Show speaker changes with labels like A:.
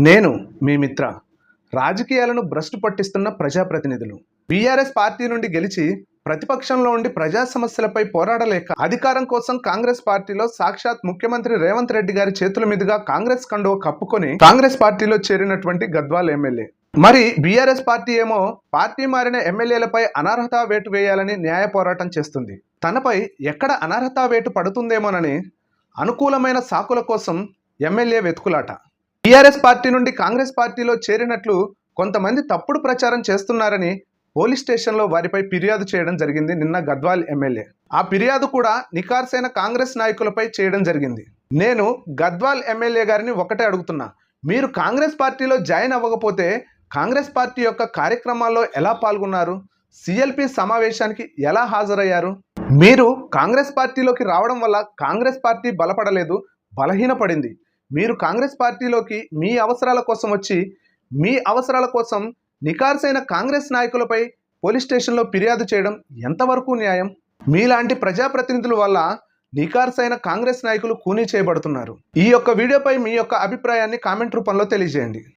A: నేను మీ మిత్ర. రాజకీయాలను భ్రష్టు పట్టిస్తున్న ప్రజాప్రతినిధులు బీఆర్ఎస్ పార్టీ నుండి గెలిచి ప్రతిపక్షంలో ఉండి ప్రజా సమస్యలపై పోరాడలేక అధికారం కోసం కాంగ్రెస్ పార్టీలో సాక్షాత్ ముఖ్యమంత్రి రేవంత్ రెడ్డి గారి చేతుల మీదుగా కాంగ్రెస్ కండువ కప్పుకొని కాంగ్రెస్ పార్టీలో చేరినటువంటి గద్వాల్ ఎమ్మెల్యే. మరి బీఆర్ఎస్ పార్టీ ఏమో పార్టీ మారిన ఎమ్మెల్యేలపై అనర్హత వేటు వేయాలని న్యాయ పోరాటం చేస్తుంది. తనపై ఎక్కడ అనర్హత వేటు పడుతుందేమోనని అనుకూలమైన సాకుల కోసం ఎమ్మెల్యే వెతుకులాట. టీఆర్ఎస్ పార్టీ నుండి కాంగ్రెస్ పార్టీలో చేరినట్లు కొంతమంది తప్పుడు ప్రచారం చేస్తున్నారని పోలీస్ స్టేషన్లో వారిపై ఫిర్యాదు చేయడం జరిగింది నిన్న గద్వాల్ ఎమ్మెల్యే. ఆ ఫిర్యాదు కూడా నికార్సైన కాంగ్రెస్ నాయకులపై చేయడం జరిగింది. నేను గద్వాల్ ఎమ్మెల్యే గారిని ఒకటే అడుగుతున్నా, మీరు కాంగ్రెస్ పార్టీలో జాయిన్ అవ్వకపోతే కాంగ్రెస్ పార్టీ యొక్క కార్యక్రమాల్లో ఎలా పాల్గొన్నారు? సిఎల్పి సమావేశానికి ఎలా హాజరయ్యారు? మీరు కాంగ్రెస్ పార్టీలోకి రావడం వల్ల కాంగ్రెస్ పార్టీ బలపడలేదు, బలహీనపడింది. మీరు కాంగ్రెస్ పార్టీలోకి మీ అవసరాల కోసం వచ్చి మీ అవసరాల కోసం నికార్సైన కాంగ్రెస్ నాయకులపై పోలీస్ స్టేషన్లో ఫిర్యాదు చేయడం ఎంతవరకు న్యాయం? మీలాంటి ప్రజాప్రతినిధుల వల్ల నికార్సైన కాంగ్రెస్ నాయకులు కూనీ చేయబడుతున్నారు. ఈ యొక్క వీడియోపై మీ యొక్క అభిప్రాయాన్ని కామెంట్ రూపంలో తెలియజేయండి.